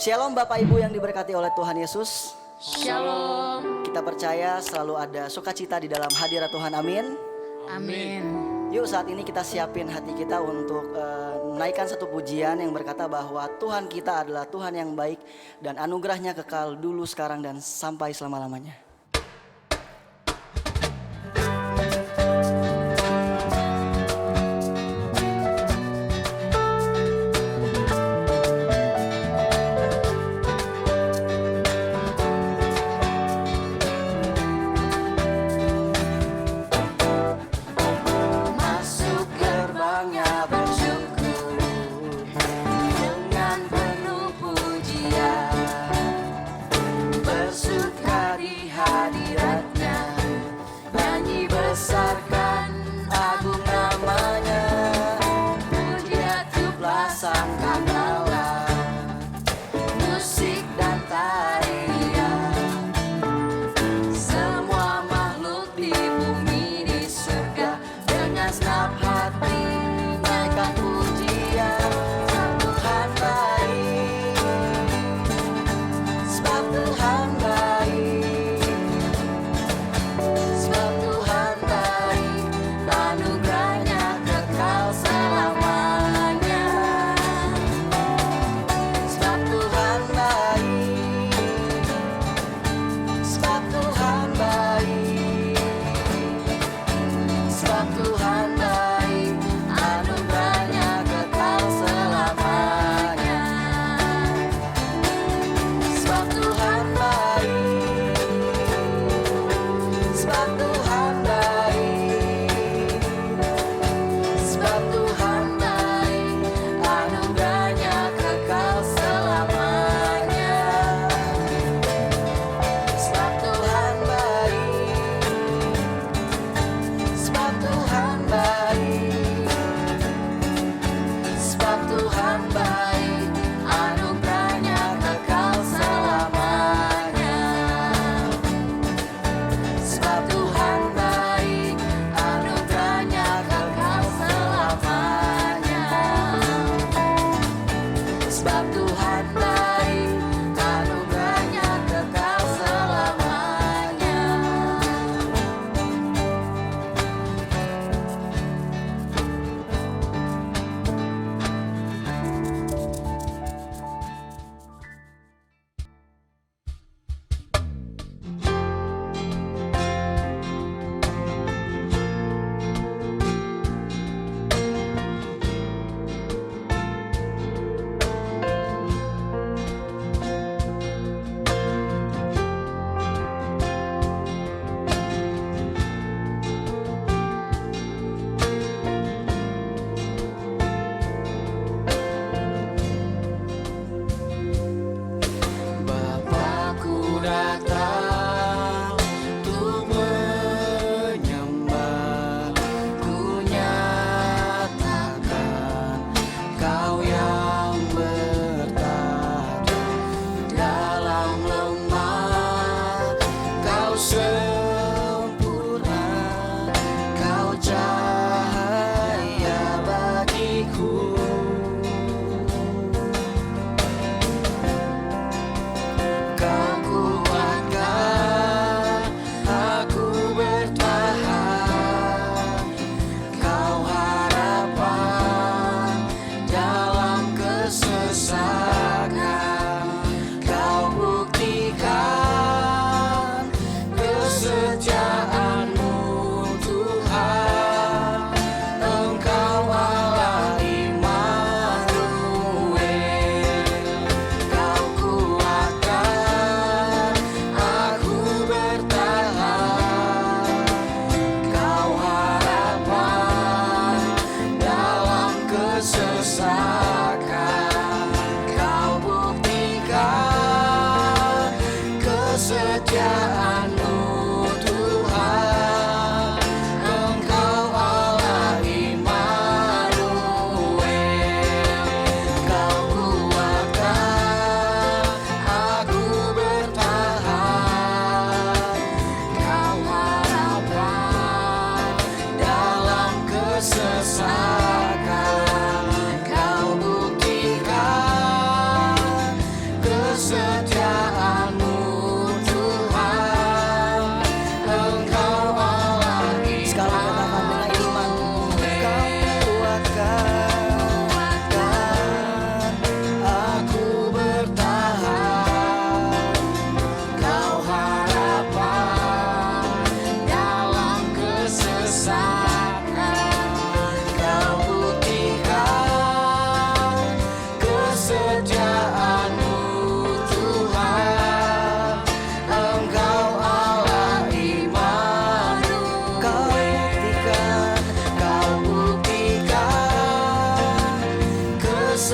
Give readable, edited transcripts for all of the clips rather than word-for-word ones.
Shalom Bapak Ibu yang diberkati oleh Tuhan Yesus. Shalom. Kita percaya selalu ada sukacita di dalam hadirat Tuhan, amin. Amin. Yuk saat ini kita siapin hati kita untuk menaikkan satu pujian yang berkata bahwa Tuhan kita adalah Tuhan yang baik dan anugerahnya kekal dulu, sekarang, dan sampai selama-lamanya.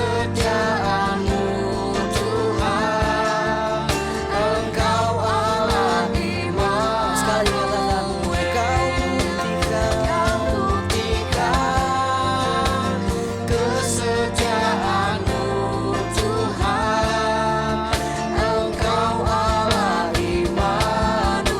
kesetiaan-Mu Tuhan, Engkau Allah iman. Sekali katakan, Kau buktikan kesetiaan-Mu Tuhan, Engkau Allah Immanuel.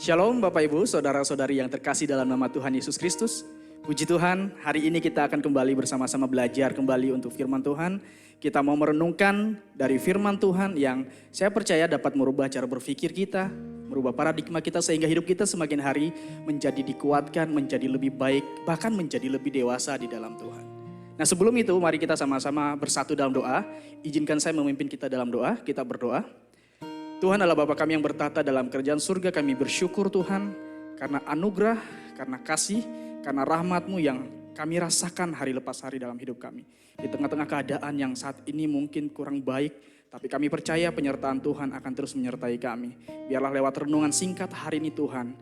Shalom Bapak Ibu, saudara-saudari yang terkasih dalam nama Tuhan Yesus Kristus. Puji Tuhan, hari ini kita akan kembali bersama-sama belajar kembali untuk firman Tuhan. Kita mau merenungkan dari firman Tuhan yang saya percaya dapat merubah cara berpikir kita, merubah paradigma kita sehingga hidup kita semakin hari menjadi dikuatkan, menjadi lebih baik, bahkan menjadi lebih dewasa di dalam Tuhan. Nah sebelum itu mari kita sama-sama bersatu dalam doa. Izinkan saya memimpin kita dalam doa, kita berdoa. Tuhan adalah Bapa kami yang bertata dalam kerajaan surga, kami bersyukur Tuhan karena anugerah, karena kasih, karena rahmat-Mu yang kami rasakan hari lepas hari dalam hidup kami. Di tengah-tengah keadaan yang saat ini mungkin kurang baik, tapi kami percaya penyertaan Tuhan akan terus menyertai kami. Biarlah lewat renungan singkat hari ini Tuhan,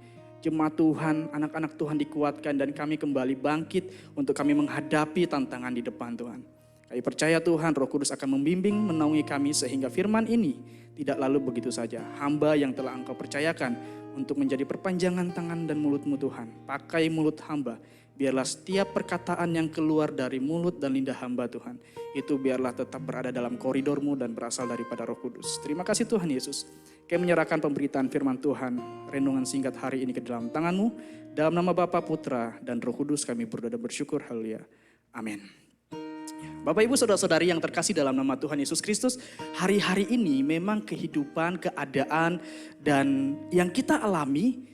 jemaat Tuhan, anak-anak Tuhan dikuatkan dan kami kembali bangkit untuk kami menghadapi tantangan di depan Tuhan. Kami percaya Tuhan Roh Kudus akan membimbing, menaungi kami sehingga firman ini tidak lalu begitu saja. Hamba yang telah Engkau percayakan untuk menjadi perpanjangan tangan dan mulut-Mu Tuhan. Pakai mulut hamba. Biarlah setiap perkataan yang keluar dari mulut dan lidah hamba Tuhan, itu biarlah tetap berada dalam koridor-Mu dan berasal daripada Roh Kudus. Terima kasih Tuhan Yesus. Kami menyerahkan pemberitaan firman Tuhan, renungan singkat hari ini ke dalam tangan-Mu. Dalam nama Bapa, Putra, dan Roh Kudus kami berdoa dan bersyukur. Haleluya. Amin. Bapak Ibu saudara-saudari yang terkasih dalam nama Tuhan Yesus Kristus, hari-hari ini memang kehidupan, keadaan dan yang kita alami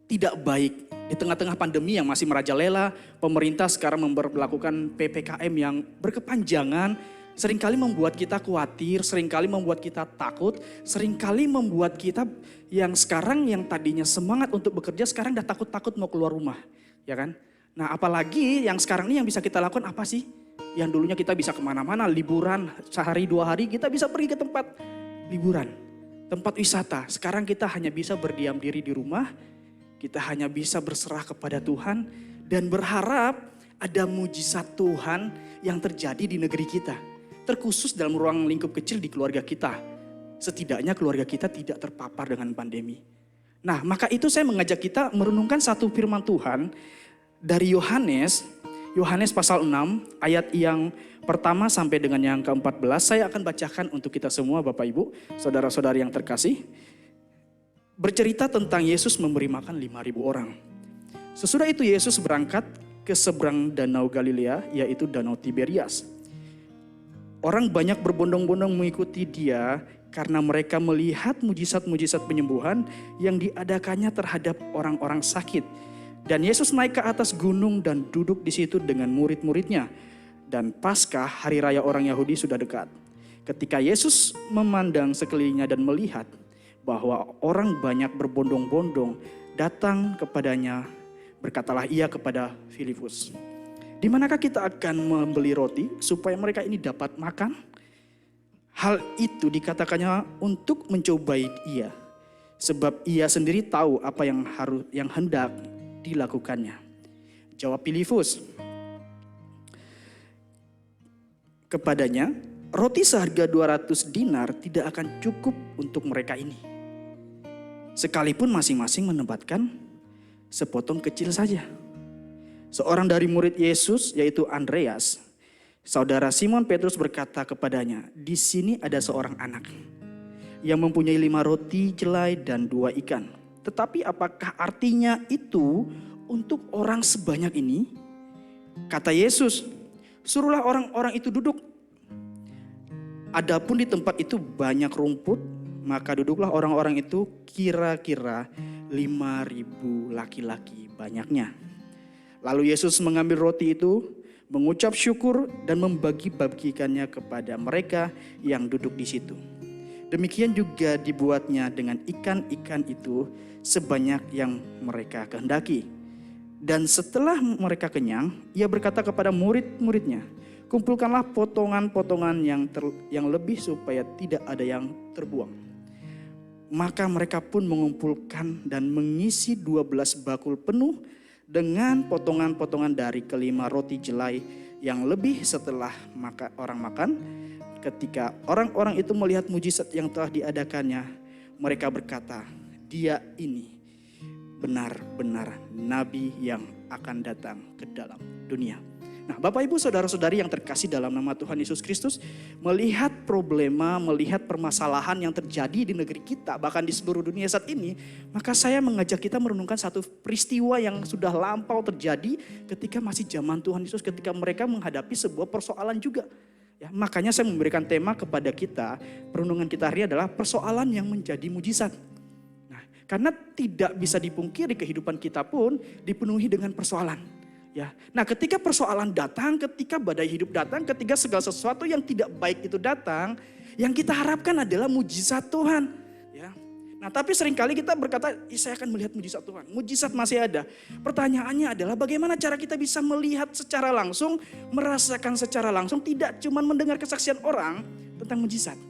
tidak baik. Di tengah-tengah pandemi yang masih merajalela, pemerintah sekarang memberlakukan PPKM yang berkepanjangan, seringkali membuat kita khawatir, seringkali membuat kita takut, seringkali membuat kita yang sekarang yang tadinya semangat untuk bekerja sekarang udah takut-takut mau keluar rumah, ya kan? Nah apalagi yang sekarang ini yang bisa kita lakukan apa sih? Yang dulunya kita bisa kemana-mana, liburan, sehari 2 hari kita bisa pergi ke tempat liburan, tempat wisata. Sekarang kita hanya bisa berdiam diri di rumah, kita hanya bisa berserah kepada Tuhan dan berharap ada mujizat Tuhan yang terjadi di negeri kita. Terkhusus dalam ruang lingkup kecil di keluarga kita. Setidaknya keluarga kita tidak terpapar dengan pandemi. Nah maka itu saya mengajak kita merenungkan satu firman Tuhan dari Yohanes pasal 6 ayat yang pertama sampai dengan yang ke-14. Saya akan bacakan untuk kita semua Bapak Ibu, saudara-saudari yang terkasih. Bercerita tentang Yesus memberi makan 5.000 orang. Sesudah itu Yesus berangkat ke seberang danau Galilea, yaitu danau Tiberias. Orang banyak berbondong-bondong mengikuti Dia karena mereka melihat mujizat-mujizat penyembuhan yang diadakannya terhadap orang-orang sakit. Dan Yesus naik ke atas gunung dan duduk di situ dengan murid-muridnya. Dan Paskah, hari raya orang Yahudi sudah dekat. Ketika Yesus memandang sekelilingnya dan melihat bahwa orang banyak berbondong-bondong datang kepadanya, berkatalah ia kepada Filipus, "Di manakah kita akan membeli roti supaya mereka ini dapat makan?" Hal itu dikatakannya untuk mencobai ia, sebab ia sendiri tahu apa yang hendak dilakukannya. Jawab Filipus kepadanya, "Roti seharga 200 dinar tidak akan cukup untuk mereka ini. Sekalipun masing-masing menempatkan sepotong kecil saja." Seorang dari murid Yesus yaitu Andreas, saudara Simon Petrus berkata kepadanya, "Di sini ada seorang anak yang mempunyai 5 roti jelai dan 2 ikan. Tetapi apakah artinya itu untuk orang sebanyak ini?" Kata Yesus, "Suruhlah orang-orang itu duduk." Adapun di tempat itu banyak rumput, maka duduklah orang-orang itu kira-kira 5.000 laki-laki banyaknya. Lalu Yesus mengambil roti itu, mengucap syukur dan membagi-bagikannya kepada mereka yang duduk di situ. Demikian juga dibuatnya dengan ikan-ikan itu sebanyak yang mereka kehendaki. Dan setelah mereka kenyang, ia berkata kepada murid-muridnya, kumpulkanlah potongan-potongan yang lebih supaya tidak ada yang terbuang. Maka mereka pun mengumpulkan dan mengisi 12 bakul penuh dengan potongan-potongan dari kelima roti jelai yang lebih. Setelah orang makan, ketika orang-orang itu melihat mujizat yang telah diadakannya, mereka berkata, dia ini benar-benar nabi yang akan datang ke dalam dunia. Nah, Bapak Ibu saudara-saudari yang terkasih dalam nama Tuhan Yesus Kristus, melihat problema, melihat permasalahan yang terjadi di negeri kita, bahkan di seluruh dunia saat ini, maka saya mengajak kita merenungkan satu peristiwa yang sudah lampau terjadi ketika masih zaman Tuhan Yesus, ketika mereka menghadapi sebuah persoalan juga. Ya, makanya saya memberikan tema kepada kita, perenungan kita hari ini adalah persoalan yang menjadi mujizat. Karena tidak bisa dipungkiri kehidupan kita pun dipenuhi dengan persoalan. Ya, nah ketika persoalan datang, ketika badai hidup datang, ketika segala sesuatu yang tidak baik itu datang, yang kita harapkan adalah mujizat Tuhan. Ya, nah tapi seringkali kita berkata, saya akan melihat mujizat Tuhan. Mujizat masih ada. Pertanyaannya adalah bagaimana cara kita bisa melihat secara langsung, merasakan secara langsung, tidak cuma mendengar kesaksian orang tentang mujizat.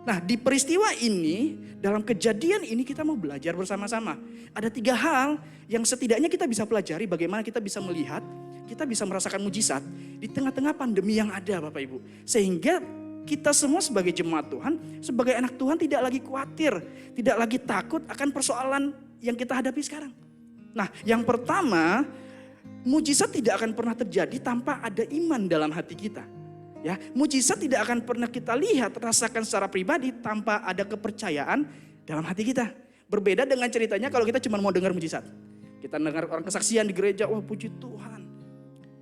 Nah di peristiwa ini, dalam kejadian ini kita mau belajar bersama-sama. Ada 3 hal yang setidaknya kita bisa pelajari bagaimana kita bisa melihat, kita bisa merasakan mujizat di tengah-tengah pandemi yang ada Bapak Ibu. Sehingga kita semua sebagai jemaat Tuhan, sebagai anak Tuhan tidak lagi khawatir, tidak lagi takut akan persoalan yang kita hadapi sekarang. Nah yang pertama, mujizat tidak akan pernah terjadi tanpa ada iman dalam hati kita. Ya, mujizat tidak akan pernah kita lihat, rasakan secara pribadi tanpa ada kepercayaan dalam hati kita. Berbeda dengan ceritanya kalau kita cuma mau dengar mujizat. Kita dengar orang kesaksian di gereja, wah puji Tuhan.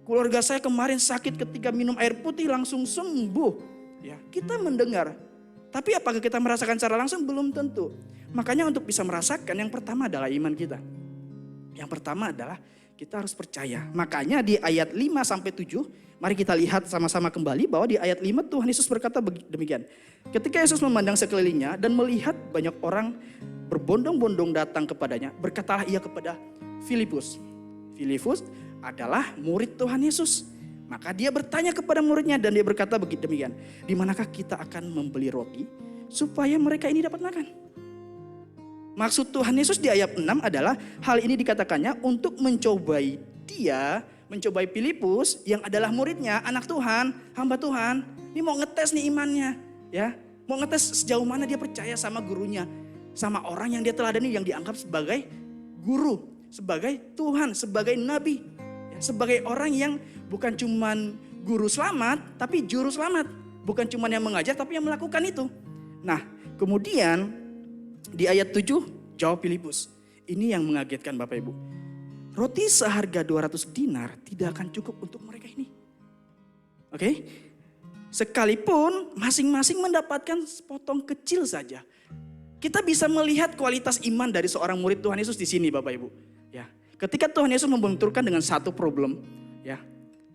Keluarga saya kemarin sakit ketika minum air putih langsung sembuh. Ya, kita mendengar. Tapi apakah kita merasakan secara langsung? Belum tentu. Makanya untuk bisa merasakan yang pertama adalah iman kita. Yang pertama adalah kita harus percaya. Makanya di ayat 5-7, mari kita lihat sama-sama kembali bahwa di ayat 5 Tuhan Yesus berkata demikian. Ketika Yesus memandang sekelilingnya dan melihat banyak orang berbondong-bondong datang kepadanya, berkatalah ia kepada Filipus. Filipus adalah murid Tuhan Yesus. Maka dia bertanya kepada muridnya dan dia berkata demikian. Di manakah kita akan membeli roti supaya mereka ini dapat makan? Maksud Tuhan Yesus di ayat 6 adalah hal ini dikatakannya untuk mencobai Filipus yang adalah muridnya, anak Tuhan, hamba Tuhan. Ini mau ngetes nih imannya, ya. Mau ngetes sejauh mana dia percaya sama gurunya, sama orang yang dia teladani yang dianggap sebagai guru, sebagai Tuhan, sebagai nabi, ya, sebagai orang yang bukan cuman guru selamat, tapi juru selamat. Bukan cuman yang mengajar, tapi yang melakukan itu. Nah, kemudian di ayat 7 jawab Filipus. Ini yang mengagetkan Bapak Ibu. Roti seharga 200 dinar tidak akan cukup untuk mereka ini. Oke? Sekalipun masing-masing mendapatkan sepotong kecil saja. Kita bisa melihat kualitas iman dari seorang murid Tuhan Yesus di sini Bapak Ibu. Ya. Ketika Tuhan Yesus membenturkan dengan satu problem, ya.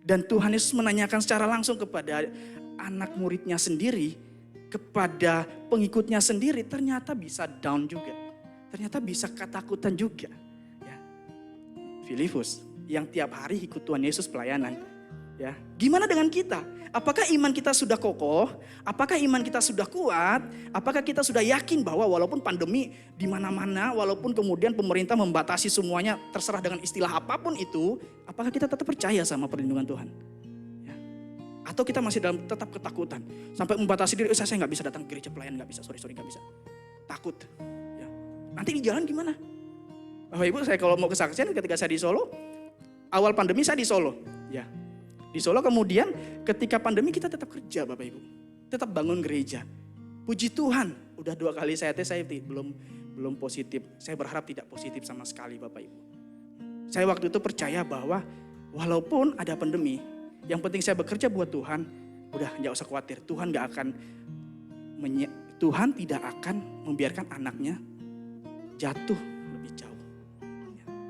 Dan Tuhan Yesus menanyakan secara langsung kepada anak muridnya sendiri, kepada pengikutnya sendiri, ternyata bisa down juga. Ternyata bisa ketakutan juga. Ya. Filipus yang tiap hari ikut Tuhan Yesus pelayanan. Ya. Gimana dengan kita? Apakah iman kita sudah kokoh? Apakah iman kita sudah kuat? Apakah kita sudah yakin bahwa walaupun pandemi di mana-mana, walaupun kemudian pemerintah membatasi semuanya terserah dengan istilah apapun itu, apakah kita tetap percaya sama perlindungan Tuhan? Atau kita masih dalam tetap ketakutan. Sampai membatasi diri, saya nggak bisa datang ke gereja pelayan, nggak bisa, sorry nggak bisa. Takut. Ya. Nanti di jalan gimana? Bapak Ibu, saya kalau mau kesaksian ketika saya di Solo, awal pandemi saya di Solo. Ya. Di Solo kemudian ketika pandemi kita tetap kerja Bapak Ibu. Tetap bangun gereja. Puji Tuhan, udah 2 kali saya tes, saya belum positif. Saya berharap tidak positif sama sekali Bapak Ibu. Saya waktu itu percaya bahwa walaupun ada pandemi, yang penting saya bekerja buat Tuhan, udah gak usah khawatir. Tuhan tidak akan membiarkan anaknya jatuh lebih jauh.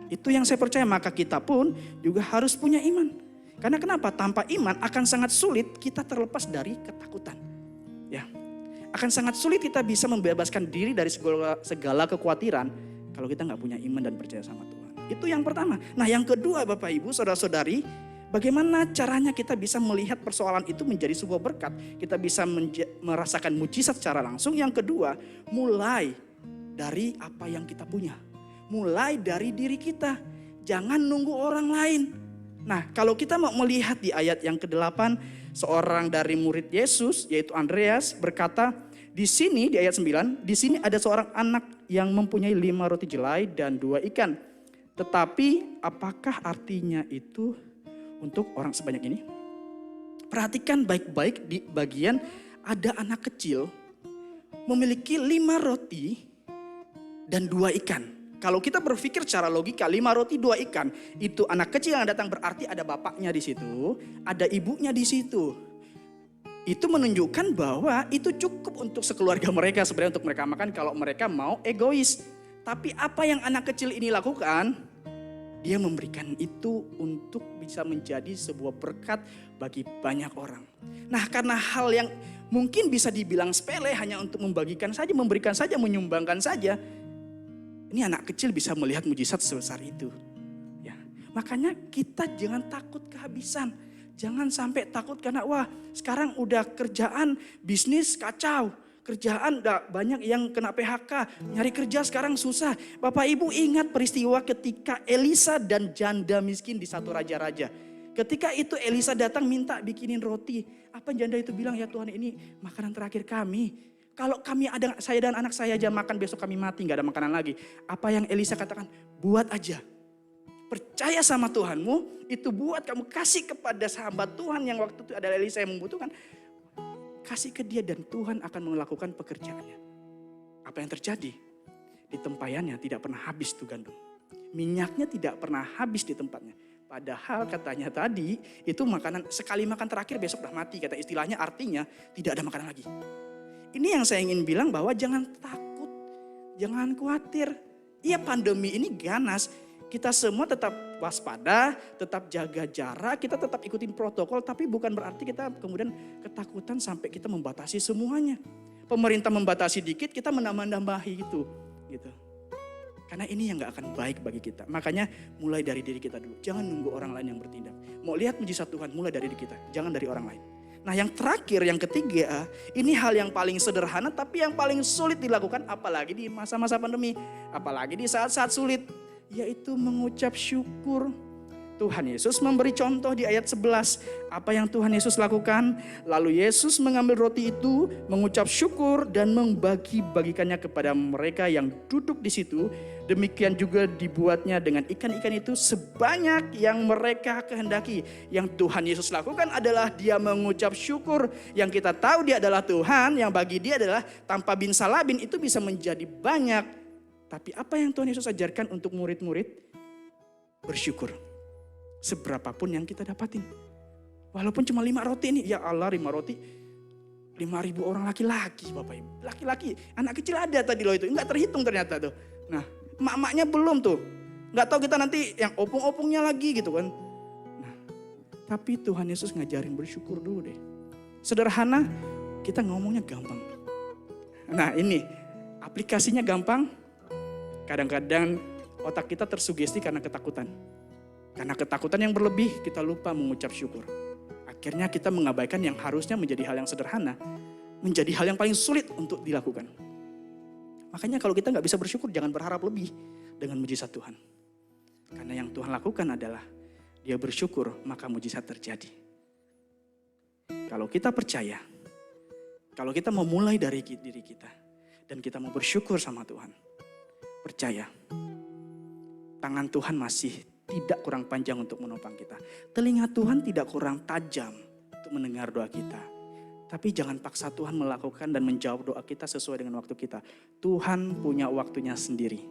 Itu yang saya percaya, maka kita pun juga harus punya iman. Karena kenapa? Tanpa iman akan sangat sulit kita terlepas dari ketakutan. Ya, akan sangat sulit kita bisa membebaskan diri dari segala kekhawatiran kalau kita gak punya iman dan percaya sama Tuhan. Itu yang pertama. Nah yang kedua Bapak Ibu, saudara-saudari, bagaimana caranya kita bisa melihat persoalan itu menjadi sebuah berkat. Kita bisa merasakan mujizat secara langsung. Yang kedua, mulai dari apa yang kita punya. Mulai dari diri kita. Jangan nunggu orang lain. Nah kalau kita mau melihat di ayat yang ke-8, seorang dari murid Yesus yaitu Andreas berkata, di sini di ayat 9, di sini ada seorang anak yang mempunyai 5 roti jelai dan 2 ikan. Tetapi apakah artinya itu untuk orang sebanyak ini? Perhatikan baik-baik di bagian ada anak kecil memiliki 5 roti dan 2 ikan. Kalau kita berpikir secara logika 5 roti 2 ikan, itu anak kecil yang datang berarti ada bapaknya di situ, ada ibunya di situ. Itu menunjukkan bahwa itu cukup untuk sekeluarga mereka sebenarnya untuk mereka makan kalau mereka mau egois. Tapi apa yang anak kecil ini lakukan? Dia memberikan itu untuk bisa menjadi sebuah berkat bagi banyak orang. Nah karena hal yang mungkin bisa dibilang sepele hanya untuk membagikan saja, memberikan saja, menyumbangkan saja. Ini anak kecil bisa melihat mujizat sebesar itu. Ya, makanya kita jangan takut kehabisan. Jangan sampai takut karena wah sekarang udah kerjaan bisnis kacau. Kerjaan udah banyak yang kena PHK. Nyari kerja sekarang susah. Bapak Ibu ingat peristiwa ketika Elisa dan janda miskin di satu raja-raja. Ketika itu Elisa datang minta bikinin roti. Apa janda itu bilang, ya Tuhan ini makanan terakhir kami. Kalau kami ada, saya dan anak saya aja makan besok kami mati gak ada makanan lagi. Apa yang Elisa katakan? Buat aja. Percaya sama Tuhanmu, itu buat kamu kasih kepada sahabat Tuhan yang waktu itu adalah Elisa yang membutuhkan. Kasih ke dia dan Tuhan akan melakukan pekerjaannya. Apa yang terjadi? Di tempayannya tidak pernah habis tuh gandum. Minyaknya tidak pernah habis di tempatnya. Padahal katanya tadi itu makanan, sekali makan terakhir besok udah mati. Kata istilahnya artinya tidak ada makanan lagi. Ini yang saya ingin bilang bahwa jangan takut, jangan khawatir. Iya pandemi ini ganas. Kita semua tetap waspada, tetap jaga jarak, kita tetap ikutin protokol. Tapi bukan berarti kita kemudian ketakutan sampai kita membatasi semuanya. Pemerintah membatasi dikit, kita menambah-nambahi itu. Gitu. Karena ini yang gak akan baik bagi kita. Makanya mulai dari diri kita dulu. Jangan nunggu orang lain yang bertindak. Mau lihat mujizat Tuhan, mulai dari diri kita. Jangan dari orang lain. Nah yang terakhir, yang ketiga, ini hal yang paling sederhana tapi yang paling sulit dilakukan. Apalagi di masa-masa pandemi. Apalagi di saat-saat sulit. Yaitu mengucap syukur. Tuhan Yesus memberi contoh di ayat 11. Apa yang Tuhan Yesus lakukan? Lalu Yesus mengambil roti itu, mengucap syukur dan membagi-bagikannya kepada mereka yang duduk di situ. Demikian juga dibuatnya dengan ikan-ikan itu sebanyak yang mereka kehendaki. Yang Tuhan Yesus lakukan adalah dia mengucap syukur. Yang kita tahu dia adalah Tuhan, yang bagi dia adalah tanpa bin salabin itu bisa menjadi banyak. Tapi apa yang Tuhan Yesus ajarkan untuk murid-murid? Bersyukur. Seberapapun yang kita dapatin. Walaupun cuma 5 roti ini. Ya Allah 5 roti. 5.000 orang laki-laki Bapak Ibu. Laki-laki. Anak kecil ada tadi loh itu. Enggak terhitung ternyata tuh. Nah emak-emaknya belum tuh. Enggak tahu kita nanti yang opung-opungnya lagi gitu kan. Nah, tapi Tuhan Yesus ngajarin bersyukur dulu deh. Sederhana kita ngomongnya gampang. Nah ini aplikasinya gampang. Kadang-kadang otak kita tersugesti karena ketakutan. Karena ketakutan yang berlebih kita lupa mengucap syukur. Akhirnya kita mengabaikan yang harusnya menjadi hal yang sederhana. Menjadi hal yang paling sulit untuk dilakukan. Makanya kalau kita gak bisa bersyukur jangan berharap lebih dengan mujizat Tuhan. Karena yang Tuhan lakukan adalah dia bersyukur maka mujizat terjadi. Kalau kita percaya, kalau kita mau mulai dari diri kita dan kita mau bersyukur sama Tuhan. Percaya, tangan Tuhan masih tidak kurang panjang untuk menopang kita. Telinga Tuhan tidak kurang tajam untuk mendengar doa kita. Tapi jangan paksa Tuhan melakukan dan menjawab doa kita sesuai dengan waktu kita. Tuhan punya waktunya sendiri.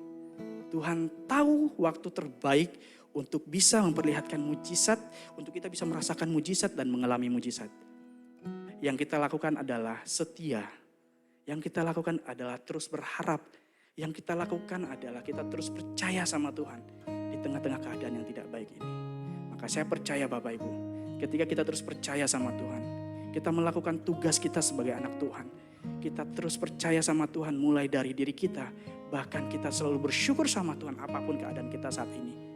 Tuhan tahu waktu terbaik untuk bisa memperlihatkan mujizat, untuk kita bisa merasakan mujizat dan mengalami mujizat. Yang kita lakukan adalah setia. Yang kita lakukan adalah terus berharap. Yang kita lakukan adalah kita terus percaya sama Tuhan di tengah-tengah keadaan yang tidak baik ini. Maka saya percaya Bapak Ibu, ketika kita terus percaya sama Tuhan, kita melakukan tugas kita sebagai anak Tuhan. Kita terus percaya sama Tuhan mulai dari diri kita, bahkan kita selalu bersyukur sama Tuhan apapun keadaan kita saat ini.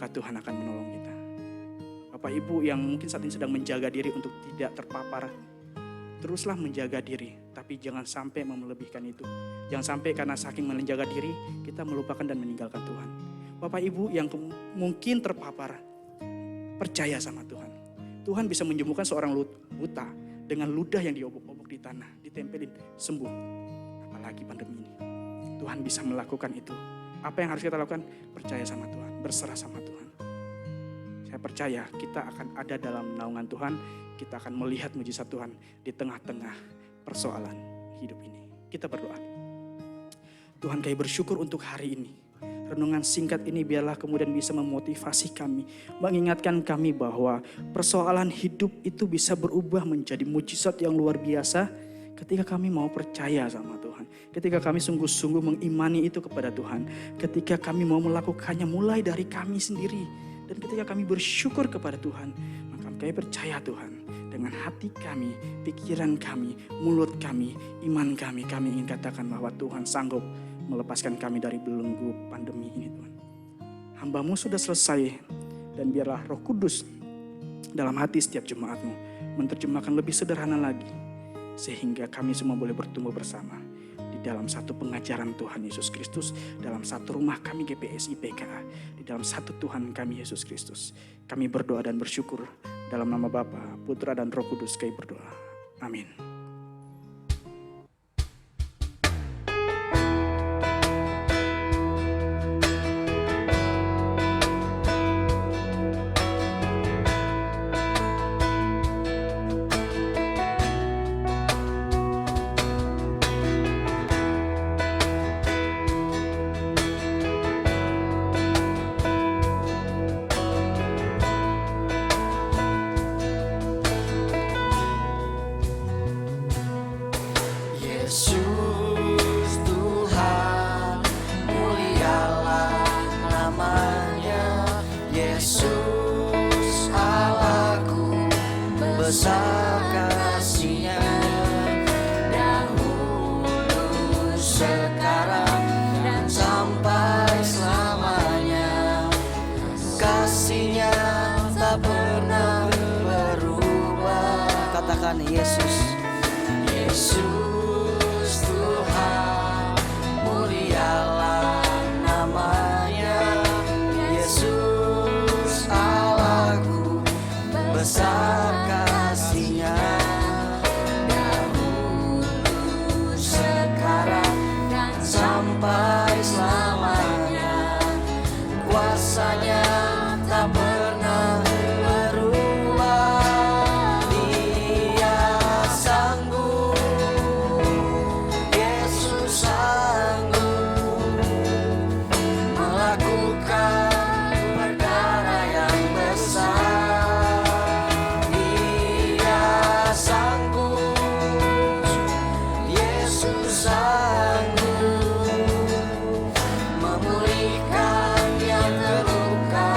maka Tuhan akan menolong kita. Bapak Ibu yang mungkin saat ini sedang menjaga diri untuk tidak terpapar, teruslah menjaga diri, tapi jangan sampai melebihkan itu. Jangan sampai karena saking menjaga diri, kita melupakan dan meninggalkan Tuhan. Bapak Ibu yang mungkin terpapar, percaya sama Tuhan. Tuhan bisa menyembuhkan seorang buta dengan ludah yang diobok-obok di tanah, ditempelin, sembuh. Apalagi pandemi ini. Tuhan bisa melakukan itu. Apa yang harus kita lakukan? Percaya sama Tuhan, berserah sama Tuhan. Saya percaya kita akan ada dalam naungan Tuhan, kita akan melihat mujizat Tuhan di tengah-tengah persoalan hidup ini. Kita berdoa. Tuhan, kami bersyukur untuk hari ini. Renungan singkat ini biarlah kemudian bisa memotivasi kami, mengingatkan kami bahwa persoalan hidup itu bisa berubah menjadi mujizat yang luar biasa ketika kami mau percaya sama Tuhan. Ketika kami sungguh-sungguh mengimani itu kepada Tuhan. Ketika kami mau melakukannya mulai dari kami sendiri. Dan ketika kami bersyukur kepada Tuhan, maka kami percaya Tuhan. Dengan hati kami, pikiran kami, mulut kami, iman kami ingin katakan bahwa Tuhan sanggup melepaskan kami dari belenggu pandemi ini Tuhan. Hamba-Mu sudah selesai dan biarlah Roh Kudus dalam hati setiap jemaat-Mu menerjemahkan lebih sederhana lagi. Sehingga kami semua boleh bertumbuh bersama di dalam satu pengajaran Tuhan Yesus Kristus, dalam satu rumah kami GPSI PKA, di dalam satu Tuhan kami Yesus Kristus. Kami berdoa dan bersyukur dalam nama Bapa, Putra dan Roh Kudus kami berdoa. Amin. Yesus Tuhan, mulialah namanya. Yesus Allahku, besar kasih-Nya. Dahulu, sekarang, dan sampai selamanya. Kasih-Nya tak pernah berubah. Katakan Yesus. Yesus Tuhan, mulialah namanya. Yesus Allahku, besar kasih-Nya. Dahulu, sekarang, dan sampai selamanya. Kuasa-Nya tak pernah berubah. Dia sanggup, Yesus sanggup melakukan perkara yang besar. Dia sanggup, Yesus sanggup memulihkan yang terluka,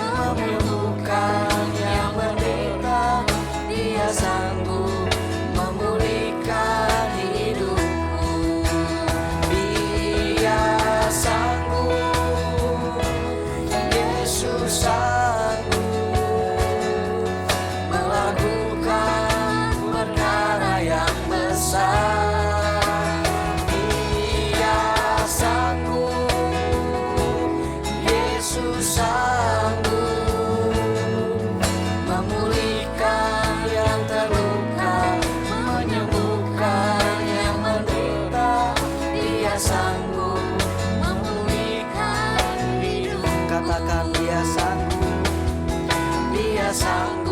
menyembuhkan yang menderita. Dia sanggup memulihkan hidupku. Dia sanggup, Yesus sanggup melakukan perkara yang besar. Dia sanggup, Yesus sanggup memulihkan yang terluka, menyembuhkan yang menderita. Dia sanggup memulihkan hidup. Katakan dia sanggup, dia sanggup